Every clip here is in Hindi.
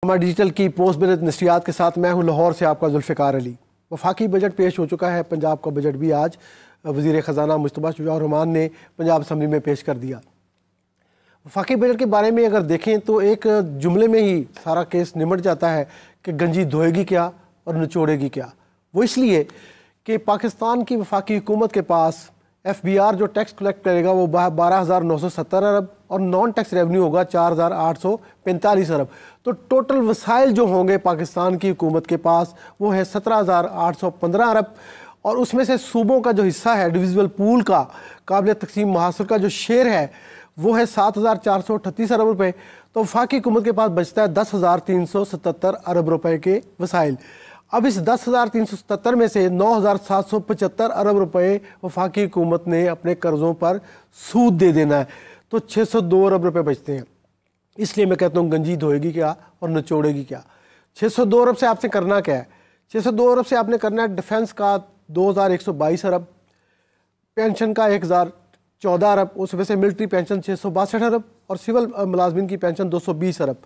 हमारे डिजिटल की पोस्ट बजट नशरियात के साथ मैं हूं लाहौर से आपका जुल्फ़िकार अली। वफाकी बजट पेश हो चुका है। पंजाब का बजट भी आज वज़ीर ख़जाना मुस्तफ़ा शुजा रहमान ने पंजाब असम्बली में पेश कर दिया। वफाकी बजट के बारे में अगर देखें तो एक जुमले में ही सारा केस निमट जाता है कि गंजी धोएगी क्या और निचोड़ेगी क्या। वो इसलिए कि पाकिस्तान की वफाकी हुकूमत के पास FBR जो टैक्स कलेक्ट करेगा वो 12,970 अरब और नॉन टैक्स रेवेन्यू होगा 4,845 अरब। तो टोटल वसाइल जो होंगे पाकिस्तान की हुकूमत के पास वो है 17,815 अरब और उसमें से सूबों का जो हिस्सा है डिविजिबल पूल का काबिल तकसीम महासर का जो शेयर है वो है 7,438 अरब रुपये। तो वफाकी हुकूमत के पास बचता है 10,377 अरब रुपये के वसाइल। अब इस 10,377 में से 9,775 अरब रुपए वफाकी हुकूमत ने अपने कर्ज़ों पर सूद दे देना है, तो 602 अरब रुपए बचते हैं। इसलिए मैं कहता हूँ गंजी धोएगी क्या और निचोड़ेगी क्या। 602 अरब से आपने करना क्या है? 602 अरब से आपने करना है डिफेंस का 2,122 अरब, पेंशन का 1,014 अरब, उसमें से मिलिट्री पेंशन 662 अरब और सिविल मुलाजमिन की पेंशन 220 अरब।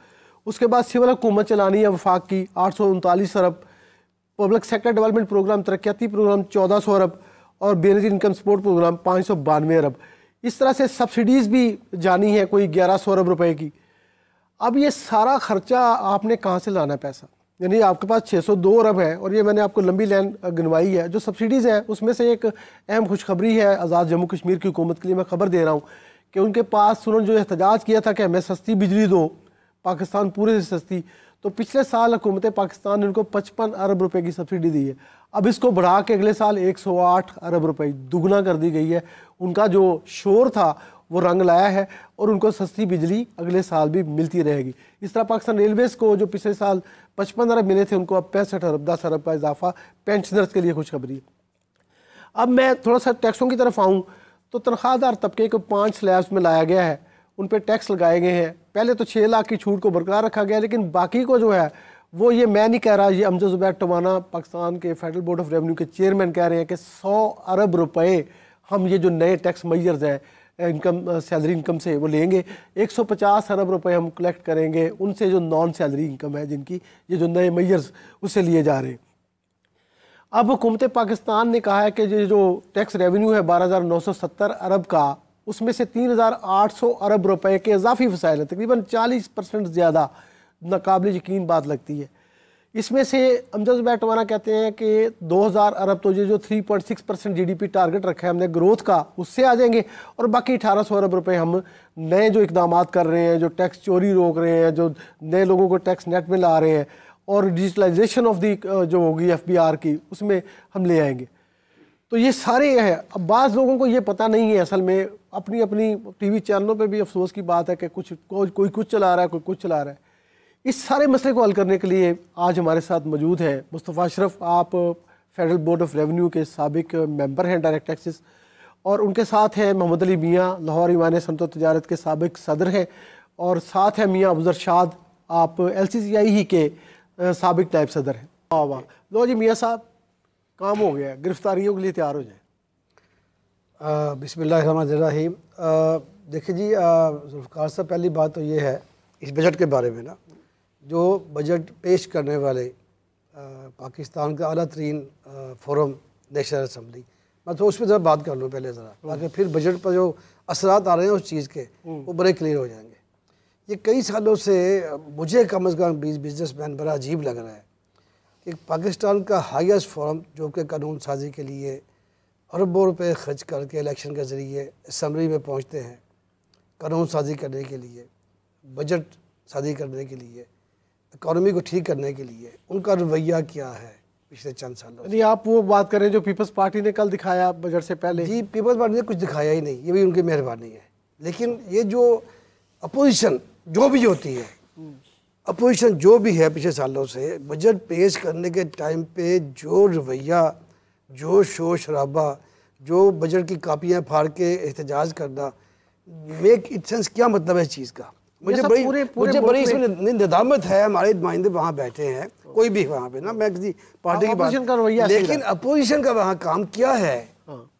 उसके बाद सिविल हुकूमत चलानी है वफाक की 839 अरब, पब्लिक सेक्टर डेवलपमेंट प्रोग्राम तरक्याती प्रोग्राम 1400 अरब और बेनजीर इनकम सपोर्ट प्रोग्राम 592 अरब। इस तरह से सब्सिडीज़ भी जानी है कोई 1100 अरब रुपए की। अब ये सारा खर्चा आपने कहाँ से लाना है पैसा? यानी आपके पास 602 अरब है और ये मैंने आपको लंबी लाइन गिनवाई है। जो सब्सिडीज़ हैं उसमें से एक अहम खुशखबरी है आज़ाद जम्मू कश्मीर की हुकूमत के लिए मैं खबर दे रहा हूँ कि उनके पास उन्होंने जो एहतजाज किया था कि हमें सस्ती बिजली दो, पाकिस्तान पूरे से सस्ती, तो पिछले साल हुकूमत पाकिस्तान ने उनको 55 अरब रुपए की सब्सिडी दी है। अब इसको बढ़ा के अगले साल 108 अरब रुपए दुगना कर दी गई है। उनका जो शोर था वो रंग लाया है और उनको सस्ती बिजली अगले साल भी मिलती रहेगी। इस तरह पाकिस्तान रेलवेज़ को जो पिछले साल 55 अरब मिले थे उनको अब 65 अरब 10 अरब का इजाफा पेंशनर्स के लिए खुशखबरी है। अब मैं थोड़ा सा टैक्सों की तरफ आऊँ तो तनख्वाहदार तबके को 5 स्लैब्स में लाया गया है, उन पर टैक्स लगाए गए हैं। पहले तो 6 लाख की छूट को बरकरार रखा गया, लेकिन बाकी को जो है वो ये मैं नहीं कह रहा, ये अमजद ज़ुबैर टवाना पाकिस्तान के फेडरल बोर्ड ऑफ रेवेन्यू के चेयरमैन कह रहे हैं कि 100 अरब रुपए हम ये जो नए टैक्स मेजर्स हैं इनकम सैलरी इनकम से वो लेंगे। 150 अरब रुपए हम कलेक्ट करेंगे उनसे जो नॉन सैलरी इनकम है जिनकी ये जो नए मेजर्स उससे लिए जा रहे हैं। अब हुकूमत पाकिस्तान ने कहा है कि ये जो टैक्स रेवेन्यू है 12,970 अरब का, उसमें से 3,800 अरब रुपए के इजाफी वसाइल हैं, तकरीबन 40% ज़्यादा नाकाबिल यकीन बात लगती है। इसमें से अमजद ज़ुबैर टवाना कहते हैं कि 2,000 अरब तो ये जो 3.6% GDP टारगेट रखा है हमने ग्रोथ का उससे आ जाएंगे और बाकी 1,800 अरब रुपए हम नए जो इकदाम कर रहे हैं, जो टैक्स चोरी रोक रहे हैं, जो नए लोगों को टैक्स नेट में ला रहे हैं और डिजिटलाइजेशन ऑफ दी जो होगी FBR की उसमें हम ले आएंगे। तो ये सारे हैं। अब बाज़ लोगों को ये पता नहीं है, असल में अपनी अपनी TV चैनलों पे भी अफसोस की बात है कि कोई कुछ चला रहा है, कोई कुछ चला रहा है। इस सारे मसले को हल करने के लिए आज हमारे साथ मौजूद हैं मुस्तफ़ा अशरफ, आप फेडरल बोर्ड ऑफ रेवेन्यू के साबिक मेंबर हैं डायरेक्ट टैक्सेस, और उनके साथ हैं मोहम्मद अली मियाँ, लाहौर ईवान सनअत व तिजारत के साबिक सदर हैं, और साथ हैं मियाँ अफजल शाद, आप LCCI ही के साबिक नायब सदर हैं। वाह वाह, लो जी मियाँ साहब काम हो गया, गिरफ्तारियों के लिए तैयार हो जाए। बिस्मिल्लाहिर्रहमानिर्रहीम। देखिए जी ज़ुल्फ़िकार साहब, पहली बात तो ये है इस बजट के बारे में ना, जो बजट पेश करने वाले पाकिस्तान का आला तरीन फोरम नेशनल असम्बली, मैं तो उस पर ज़रा बात कर लूँ पहले ज़रा, ताकि फिर बजट पर जो असरात आ रहे हैं उस चीज़ के वो बड़े क्लियर हो जाएंगे। ये कई सालों से मुझे कम अज़ कम बिजनेसमैन बड़ा अजीब लग रहा है कि पाकिस्तान का हाईएस्ट फोरम जो कि कानून साजी के लिए अरबों रुपए खर्च करके इलेक्शन के ज़रिए असम्बली में पहुंचते हैं, कानून साजी करने के लिए, बजट साजी करने के लिए, इकॉनमी को ठीक करने के लिए, उनका रवैया क्या है पिछले चंद सालों से? आप वो बात करें जो पीपल्स पार्टी ने कल दिखाया बजट से पहले? जी, पीपल्स पार्टी ने कुछ दिखाया ही नहीं, ये भी उनकी मेहरबानी है। लेकिन ये जो अपोजिशन जो भी होती है, अपोजिशन जो भी है पिछले सालों से, बजट पेश करने के टाइम पे जो रवैया, जो शोर शराबा, जो बजट की कापियाँ फाड़ के एहतजाज करना, मेक इट सेंस, क्या मतलब है इस चीज़ का? मुझे बड़ी इसमें निदामत है। हमारे नुमाइंदे वहाँ बैठे हैं, कोई भी वहाँ पे ना, मैं किसी पार्टी की बात, लेकिन अपोजिशन का वहाँ काम क्या है?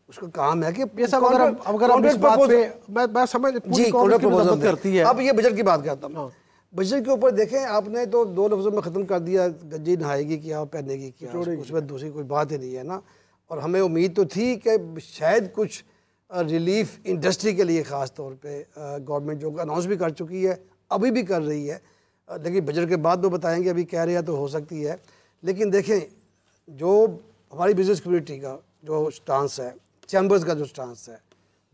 उसका काम है कि अगर हम इस बात पे मैं समझ जी करती है। अब ये बजट की बात करता हूँ। बजट के ऊपर देखें, आपने तो 2 लफ्ज़ों में ख़त्म कर दिया, गंजी नहाएगी क्या, पहनेगी क्या, उसमें दूसरी कोई बात ही नहीं है ना। और हमें उम्मीद तो थी कि शायद कुछ रिलीफ इंडस्ट्री के लिए ख़ास तौर पे गवर्नमेंट जो अनाउंस भी कर चुकी है, अभी भी कर रही है, लेकिन बजट के बाद तो बताएंगे, अभी कह रहे हैं तो हो सकती है। लेकिन देखें, जो हमारी बिजनेस कम्युनिटी का जो स्टांस है, चैम्बर्स का जो स्टांस है,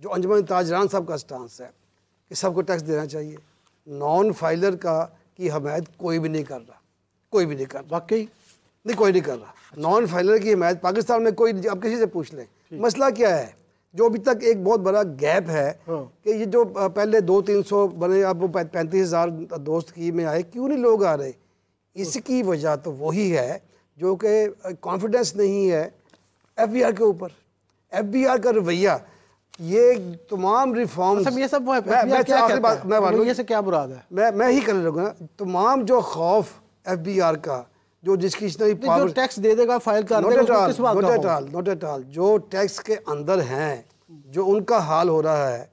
जो अंजुमन ताजरान साहब का स्टांस है कि सबको टैक्स देना चाहिए, नॉन फाइलर का की हमायत कोई भी नहीं कर रहा, कोई भी नहीं कर रहा, वाकई नहीं कोई नहीं कर रहा। नॉन फाइलर की हिमायत पाकिस्तान में कोई, आप किसी से पूछ लें, मसला क्या है। जो अभी तक एक बहुत बड़ा गैप है कि ये जो पहले 200-300 बने, अब वो 35,000 दोस्त की में आए, क्यों नहीं लोग आ रहे। इसकी वजह तो वही है जो कि कॉन्फिडेंस नहीं है FBR के ऊपर, FBR का रवैया, ये तमाम रिफॉर्म्स। ये सब ये से क्या मुराद है, मैं ही कर लूँगा। तमाम जो खौफ FBR का, जो जिसकी इतनी जो टैक्स दे देगा फाइल कर देगा, किस बात का होगा? Not at all. जो टैक्स के अंदर हैं, जो उनका हाल हो रहा है,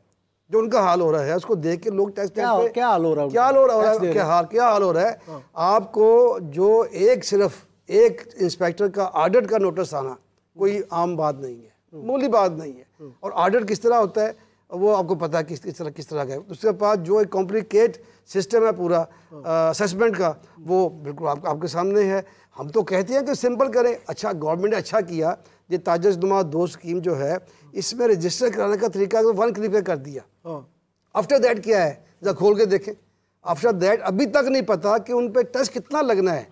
जो उनका हाल हो रहा है, उसको देख के लोग टैक्स क्या हाल हो रहा है, क्या हाल हो रहा है। आपको जो सिर्फ एक इंस्पेक्टर का ऑडिट का नोटिस आना कोई आम बात नहीं है, मामूली बात नहीं है। और ऑडिट किस तरह होता है वो आपको पता है, किस तरह का है। उसके बाद जो एक कॉम्प्लिकेट सिस्टम है पूरा असेसमेंट का, वो बिल्कुल आपके सामने है। हम तो कहते हैं कि सिंपल करें। अच्छा, गवर्नमेंट ने अच्छा किया, ये ताजसनुमा 2 स्कीम जो है, इसमें रजिस्टर कराने का तरीका तो 1 क्लिक पे कर दिया। आफ्टर दैट क्या है, जरा खोल के देखें। आफ्टर दैट अभी तक नहीं पता कि उन पे टैक्स कितना लगना है।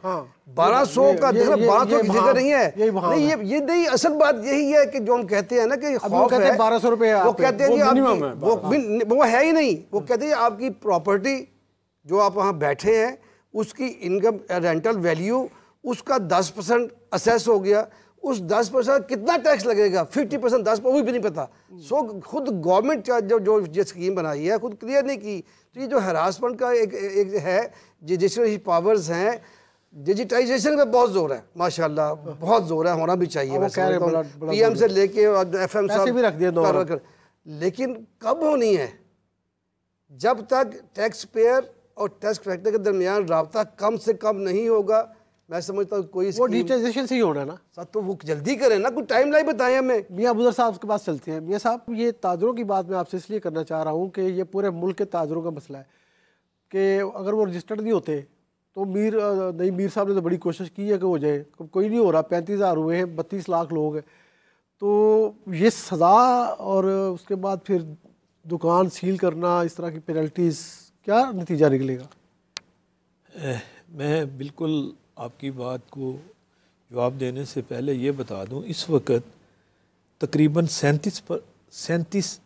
1200 का 1200 की फिगर नहीं है, नहीं ये नहीं। असल बात यही है कि जो हम कहते हैं ना कि खौफ है 1200 रुपये, वो कहते हैं कि वो है ही नहीं। वो कहते हैं आपकी प्रॉपर्टी जो आप वहाँ बैठे हैं, उसकी इनकम रेंटल वैल्यू, उसका 10% असेस हो गया, उस 10% कितना टैक्स लगेगा, 50% 10%, वो भी नहीं पता। सो खुद गवर्नमेंट जो स्कीम बनाई है खुद क्लियर नहीं की। तो ये जो हरासमेंट का एक है, जुडिशरी पावर्स हैं, डिजिटाइजेशन पे बहुत जोर है, माशाल्लाह बहुत जोर है, होना भी चाहिए। PM से लेके FM भी रख दिया, लेकिन कब होनी है? जब तक टैक्स पेयर और टैक्स कलेक्टर के दरमियान राब्ता कम से कम नहीं होगा, मैं समझता हूँ कोई वो डिजिटाइजेशन से ही होना है ना। सर तो वो जल्दी करें ना, कोई टाइम लाइन बताएं हमें। मियां अबूजर साहब के पास चलते हैं। मियां साहब, ये ताजरों की बात मैं आपसे इसलिए करना चाह रहा हूँ कि ये पूरे मुल्क के ताजरों का मसला है कि अगर वो रजिस्टर्ड नहीं होते तो मीर साहब ने तो बड़ी कोशिश की है कि हो जाए, कोई नहीं हो रहा। 35,000 हुए हैं, 32 लाख लोग हैं। तो ये सज़ा और उसके बाद फिर दुकान सील करना, इस तरह की पेनल्टीज़, क्या नतीजा निकलेगा? मैं बिल्कुल आपकी बात को जवाब देने से पहले ये बता दूं, इस वक्त तकरीबन 37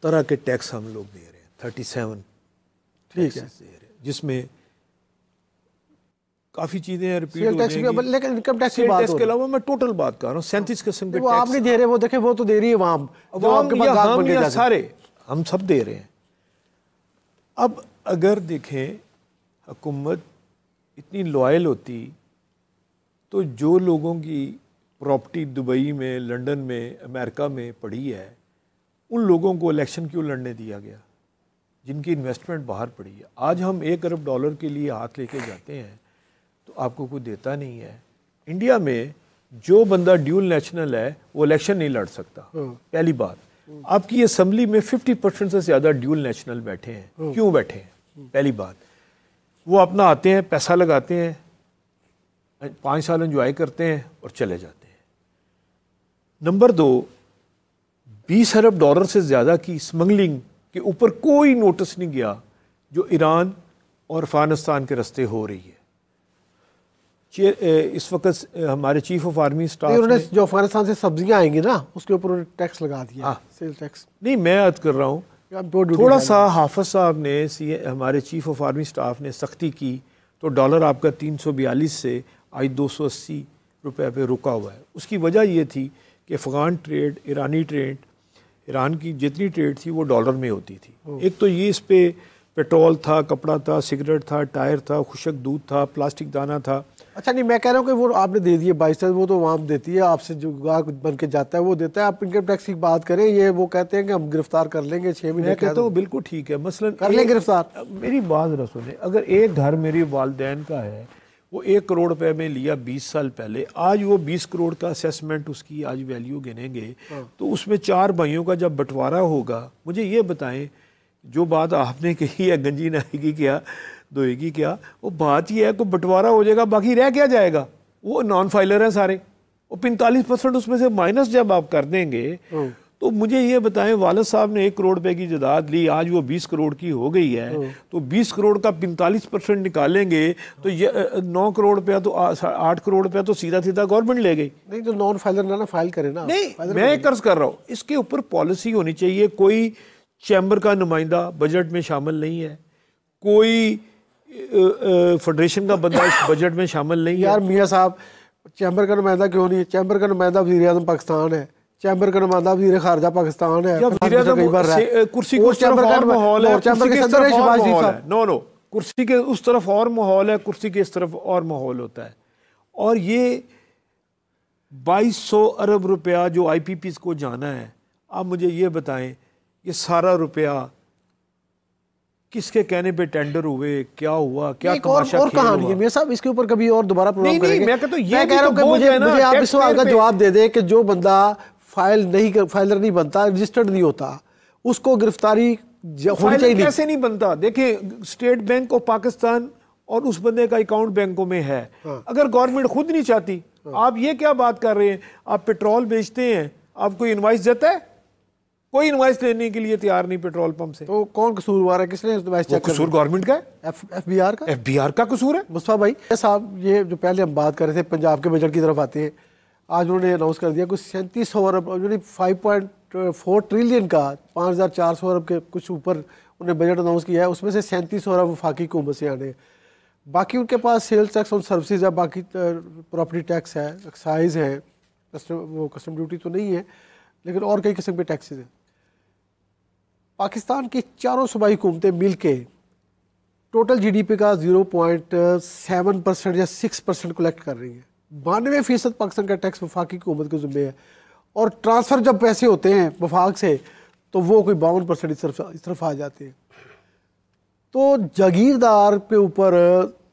तरह के टैक्स हम लोग दे रहे हैं, 37 ठीक है दे रहे हैं, जिसमें काफ़ी चीज़ें रिपीट हो जाएंगी। लेकिन इनकम टैक्स की बात के अलावा मैं टोटल बात कर रहा हूँ, 37 किस्म के टैक्स। आप नहीं दे रहे, वो देखे, वो तो दे रही है अवाम, सारे हम सब दे रहे हैं। अब अगर देखें हुकूमत इतनी लॉयल होती तो जो लोगों की प्रॉपर्टी दुबई में, लंदन में, अमेरिका में पड़ी है, उन लोगों को इलेक्शन क्यों लड़ने दिया गया जिनकी इन्वेस्टमेंट बाहर पड़ी है? आज हम $1 अरब के लिए हाथ लेके जाते हैं तो आपको कोई देता नहीं है। इंडिया में जो बंदा ड्यूल नेशनल है वो इलेक्शन नहीं लड़ सकता, पहली बात। आपकी असम्बली में 50% से ज़्यादा ड्यूल नेशनल बैठे हैं। क्यों बैठे हैं? पहली बात, वो अपना आते हैं, पैसा लगाते हैं, 5 साल एंजॉय करते हैं और चले जाते हैं। नंबर 2, $20 अरब से ज़्यादा की स्मगलिंग के ऊपर कोई नोटिस नहीं गया जो ईरान और अफगानिस्तान के रास्ते हो रही है। इस वक्त हमारे चीफ ऑफ आर्मी स्टाफ ने जो अफगानिस्तान से सब्जियां आएंगी ना, उसके ऊपर टैक्स लगा दिया, सेल टैक्स। नहीं, मैं अर्ज कर रहा हूँ, थोड़ा सा हाफिज साहब ने, हमारे चीफ ऑफ आर्मी स्टाफ ने सख्ती की तो डॉलर आपका 342 से आज 280 रुपए पे रुका हुआ है। उसकी वजह ये थी कि अफ़गान ट्रेड, ईरानी ट्रेड, ईरान की जितनी ट्रेड थी वो डॉलर में होती थी। एक तो ये इस पे पेट्रोल था, कपड़ा था, सिगरेट था, टायर था, खुशक दूध था, प्लास्टिक दाना था। अच्छा नहीं, मैं कह रहा हूँ कि वो आपने दे दिए 22, वो तो वहाँ देती है, आपसे जो गाहक बन के जाता है वो देता है। आप इनकम टैक्स की बात करें, ये वो कहते हैं कि हम गिरफ्तार कर लेंगे 6 महीने। मैं कहता हूँ बिल्कुल ठीक है, मसलन कर लें गिरफ्तार। मेरी बात जरा सुने, अगर एक घर मेरी वालदैन का है, वो 1 करोड़ रुपए में लिया 20 साल पहले, आज वो 20 करोड़ का असेसमेंट उसकी आज वैल्यू गिनेंगे, तो उसमें 4 भाइयों का जब बंटवारा होगा, मुझे ये बताएं, जो बात आपने कही है गंजी नहाएगी क्या धोएगी क्या, वो बात ये है कि बंटवारा हो जाएगा, बाकी रह क्या जाएगा? वो नॉन फाइलर हैं सारे, वो 45% उसमें से माइनस जब आप कर देंगे, तो मुझे ये बताएं, वालिद साहब ने 1 करोड़ रुपए की जायदाद ली, आज वो 20 करोड़ की हो गई है, तो 20 करोड़ का 45% निकालेंगे तो ये 9 करोड़ रुपया, तो 8 करोड़ रुपया तो सीधा सीधा गवर्नमेंट ले गई। नहीं तो नॉन फाइलर ना फाइल करे ना। नहीं, मैं कर्ज कर रहा हूँ, इसके ऊपर पॉलिसी होनी चाहिए। कोई चैम्बर का नुमाइंदा बजट में शामिल नहीं है, कोई फेडरेशन का बंदा इस बजट में शामिल नहीं है। यार मियाँ साहब, चैम्बर का नुमाइंदा क्यों नहीं है? चैम्बर का नुमाइंदा वज़ीर आज़म पाकिस्तान है, चैम्बर का नुमाइंदा वज़ीर खारजा पाकिस्तान है। कुर्सी के उस तरफ और माहौल है, नो कुर्सी के उस तरफ और माहौल है, कुर्सी के इस तरफ और माहौल होता है। और ये 2200 अरब रुपया जो IPPs को जाना है, आप मुझे ये बताएं, ये सारा रुपया किसके कहने पे टेंडर हुए, क्या हुआ, क्या तमाशा और कहानी है? मेरे साहब इसके ऊपर कभी और दोबारा प्रोग्राम करेंगे। मैं कहता हूँ मैं कह रहा हूँ कि मुझे आप इस सवाल का जवाब दे दें कि जो बंदा फाइलर नहीं बनता, रजिस्टर्ड नहीं होता, उसको गिरफ्तारी होनी चाहिए। कैसे नहीं बनता? देखिए, स्टेट बैंक ऑफ पाकिस्तान और उस बंदे का अकाउंट बैंकों में है। अगर गवर्नमेंट खुद नहीं चाहती, आप ये क्या बात कर रहे हैं? आप पेट्रोल बेचते हैं, आपको इनवाइस देता है? कोई इनवाइस लेने के लिए तैयार नहीं पेट्रोल पंप से। तो कौन कसूरवार है? किसने इनवाइस चेक? कसूर गवर्नमेंट का है, FBR का कसूर है। मुस्तफा भाई साहब, ये जो पहले हम बात कर रहे थे पंजाब के बजट की तरफ आते हैं, आज उन्होंने अनाउंस कर दिया कुछ 3700 अरब, 5.4 ट्रिलियन का 5400 अरब के कुछ ऊपर उन्होंने बजट अनाउंस किया है। उसमें से 3700 अरब वफाकी हुकूमत से आने, बाकी उनके पास सेल्स टैक्स और सर्विसेज है, बाकी प्रॉपर्टी टैक्स है, एक्साइज है, कस्टम ड्यूटी तो नहीं है, लेकिन और कई किस्म के टैक्सेस हैं। पाकिस्तान की चारों सूबाई हुकूमतें मिल के टोटल GDP का 0.7% या 6% कलेक्ट कर रही हैं। 92% पाकिस्तान का टैक्स वफाकी हुकूमत के ज़िम्मे है, और ट्रांसफ़र जब पैसे होते हैं वफाक से तो वो कोई 52% इस तरफ आ जाते हैं। तो जागीरदार के ऊपर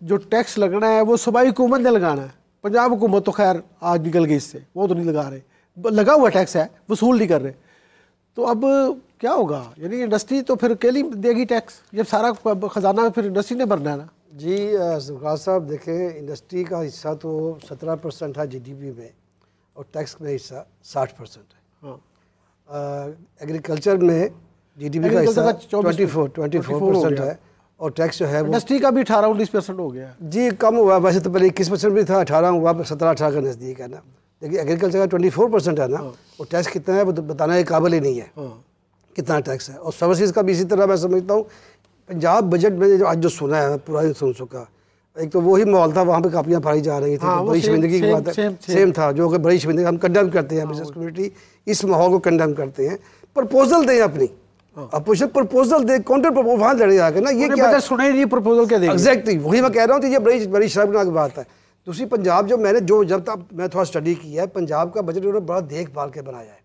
जो टैक्स लगना है वो सूबाई हुकूमत ने लगाना है। पंजाब हुकूमत तो खैर आज निकल गई इससे, वो तो नहीं लगा रहे, लगा हुआ टैक्स है, वसूल नहीं कर रहे। तो अब क्या होगा? यानी इंडस्ट्री तो फिर अकेली देगी टैक्स, जब सारा खजाना फिर इंडस्ट्री ने भरना है ना। जी ज़ुल्फ़िकार साहब, देखें, इंडस्ट्री का हिस्सा तो 17% है GDP में, और टैक्स में हिस्सा 60% है। हाँ, एग्रीकल्चर में GDP का हिस्सा 24% है, और टैक्स जो है इंडस्ट्री का भी 18-19% हो गया जी, कम हुआ। वैसे तो पहले 21% भी था, 18 हुआ, 17-18 का नज़दीक है ना। देखिए, एग्रीकल्चर का 24% है ना, और टैक्स कितना है वो तो बताने के काबिल ही नहीं है कितना टैक्स है। और सर्विसेज का भी इसी तरह मैं समझता हूँ। पंजाब बजट में जो आज जो सुना है, पूरा ही सुन चुका। एक तो वही माहौल था, वहाँ पे कापियाँ फाड़ी जा रही थी, बड़ी शर्मिंदगी की बात है, सेम था, जो कि बड़ी शर्मिंदगी हम कंडेम करते हैं, बिजनेस कम्युनिटी इस माहौल को कंडेम करते हैं। प्रपोजल दें अपनी, अपोजिशन प्रपोजल दे, काउंटर पर वहाँ लड़े आके ना, ये क्या सुने नहीं, प्रपोजल क्या देंगे? एग्जैक्टली वही मैं कह रहा हूँ। तो ये बड़ी शर्मनाक बात है। दूसरी, पंजाब जो मैंने जब तक मैं थोड़ा स्टडी किया है, पंजाब का बजट उन्होंने बड़ा देखभाल के बनाया है।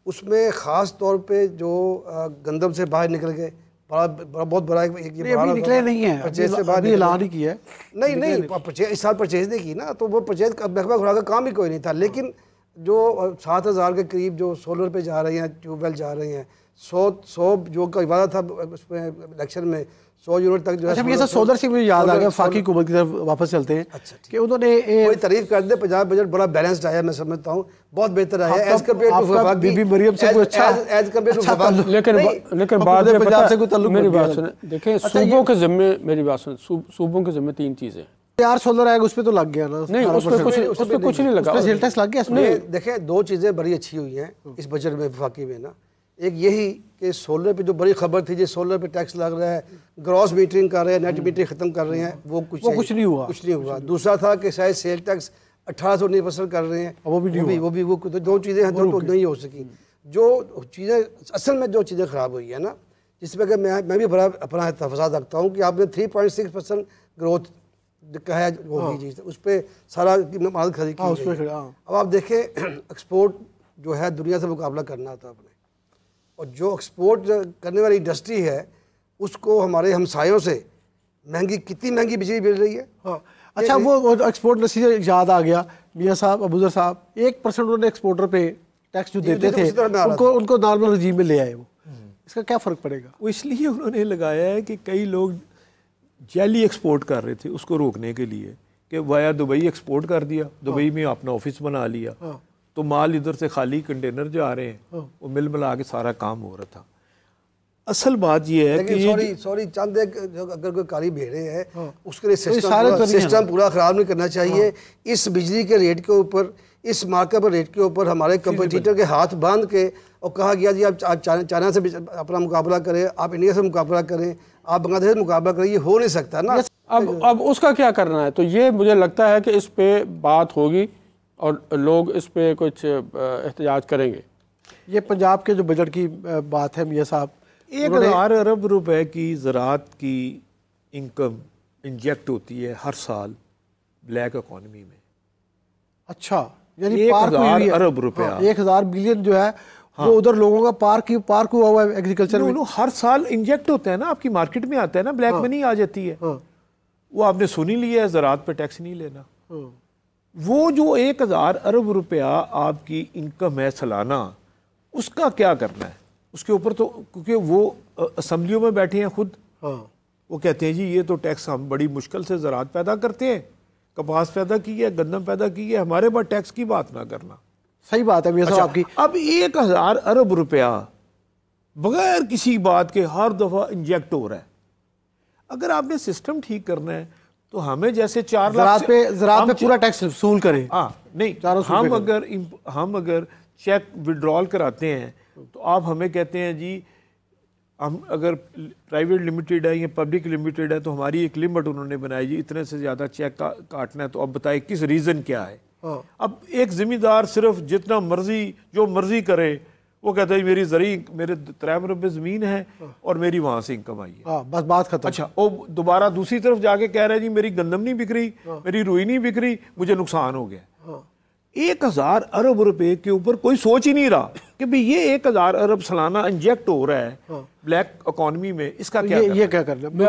उसमें ख़ास तौर पे जो गंदम से बाहर निकल गए, बहुत बड़ा निकले नहीं है, परचेज से बाहर ऐलान ही किया है। नहीं, परचेज इस साल परचेज नहीं की ना, तो वो परचेज महकमा खुराक का काम ही कोई नहीं था। लेकिन जो 7000 के करीब जो सोलर पे जा रहे हैं, ट्यूबवेल जा रहे हैं, 100 जो का वादा था उसमें इलेक्शन में 100 यूनिट तक जो है। ये सब सोलर से मुझे याद आ गया, फाकी हुकूमत की तरफ वापस चलते हैं। अच्छा, कि उन्होंने कोई तारीफ कर दे, पंजाब बजट बड़ा बैलेंस्ड आया, मैं समझता हूँ बहुत बेहतर आया एज कम्पेयर टू बीबी मरियम से कोई अच्छा एज कम्पेयर टू। लेकिन बात पंजाब से कोई ताल्लुक, मेरी बात सुने, देखें सूबों के जिम्मे, मेरी बात सुने, सूबों के जिम्मे 3 चीज़ें। यार सोलर आएगा, उस पर तो लग गया ना। नहीं, उस पर कुछ नहीं लगा, सेल टैक्स लग गया। नहीं, देखें 2 चीज़ें बड़ी अच्छी हुई हैं इस बजट में वफाकी में ना। एक यही कि सोलर पे जो बड़ी खबर थी, जो सोलर पे टैक्स लग रहा है, ग्रॉस मीटरिंग कर रहे हैं, नेट मीटरिंग ख़त्म कर रहे हैं, वो कुछ नहीं हुआ। दूसरा था कि शायद सेल टैक्स 18-19% कर रहे हैं, वो तो 2 चीज़ें हैं जो तो नहीं हो सकी। जो चीज़ें असल में जो चीज़ें ख़राब हुई है ना, जिसमें कि मैं भी बड़ा अपना तफसाद रखता हूँ कि आपने 3.6% ग्रोथ कहा होगी जी, उस पर सारा माल खरीद की गई। अब आप देखें एक्सपोर्ट जो है दुनिया से मुकाबला करना था आपने, और जो एक्सपोर्ट करने वाली इंडस्ट्री है उसको हमारे हमसायों से महंगी, कितनी महंगी बिजली मिल रही है। हाँ अच्छा, वो एक्सपोर्ट इंडस्ट्री से याद आ गया मियाँ साहब, अबूजर साहब, 1% उन्होंने एक्सपोर्टर पे टैक्स जो देते थे उनको नॉर्मल रजीम में ले आए। वो इसका क्या फ़र्क पड़ेगा? वो इसलिए उन्होंने लगाया है कि कई लोग जैली एक्सपोर्ट कर रहे थे, उसको रोकने के लिए कि वाया दुबई एक्सपोर्ट कर दिया, दुबई में अपना ऑफिस बना लिया, तो माल इधर से खाली कंटेनर जा रहे हैं, वो मिल मिला के सारा काम हो रहा था। असल बात ये है कि सॉरी चंद एक अगर कोई काली भेड़े हैं उसके लिए सिस्टम पूरा ख़राब नहीं करना चाहिए। इस बिजली के रेट के ऊपर, इस मार्केट पर रेट के ऊपर हमारे कंपटीटर के हाथ बांध के और कहा गया जी आप चाइना से अपना मुकाबला करें, आप इंडिया से मुकाबला करें, आप बांग्लादेश से मुकाबला करें, ये हो नहीं सकता ना। अब उसका क्या करना है? तो ये मुझे लगता है कि इस पे बात होगी और लोग इस पे कुछ एहतजाज करेंगे। ये पंजाब के जो बजट की बात है मियाँ साहब, 1000 अरब रुपए की ज़राअत की इनकम इंजेक्ट होती है हर साल ब्लैक इकॉनमी में। अच्छा, यानी 1000 अरब रुपया, 1000 बिलियन जो है वो उधर लोगों का पार्क हुआ हुआ है एग्रीकल्चर में। हर साल इंजेक्ट होता है ना, आपकी मार्केट में आता है ना, ब्लैक मनी आ जाती है। वो आपने सुनी लिया है, ज़राअत पे टैक्स नहीं लेना। वो जो 1000 अरब रुपया आपकी इनकम है सालाना, उसका क्या करना है? उसके ऊपर तो क्योंकि वो असम्बलियों में बैठे हैं खुद, वो कहते हैं जी ये तो टैक्स हम बड़ी मुश्किल से ज़राअत पैदा करते हैं, कपास पैदा की है, गंदम पैदा की है, हमारे पास टैक्स की बात ना करना। सही बात है मियां साहब आपकी। अब 1000 अरब रुपया बगैर किसी बात के हर दफ़ा इंजेक्ट हो रहा है। अगर आपने सिस्टम ठीक करना है तो हमें जैसे 4 लाख ज़राअत पे पूरा टैक्स वसूल करें। नहीं, हम अगर चेक विड्रॉल कराते हैं तो आप हमें कहते हैं जी हम अगर प्राइवेट लिमिटेड है या पब्लिक लिमिटेड है तो हमारी एक लिमिट उन्होंने बनाई जी, इतने से ज़्यादा चेक काटना है। तो अब बताइए किस रीज़न क्या है? अब एक ज़मींदार सिर्फ जितना मर्जी जो मर्जी करे, वो कहता है मेरी मेरे 3 मरबे ज़मीन है और मेरी वहाँ से इनकम आई है, बस बात खत्म। अच्छा, वो दोबारा दूसरी तरफ जाके कह रहा है जी मेरी गंदम नहीं बिक रही, मेरी रुई नहीं बिक रही, मुझे नुकसान हो गया। 1000 अरब रुपए के ऊपर कोई सोच ही नहीं रहा कि भाई ये 1000 अरब सालाना इंजेक्ट हो रहा है ब्लैक इकॉनमी में, इसका क्या ये क्या करना।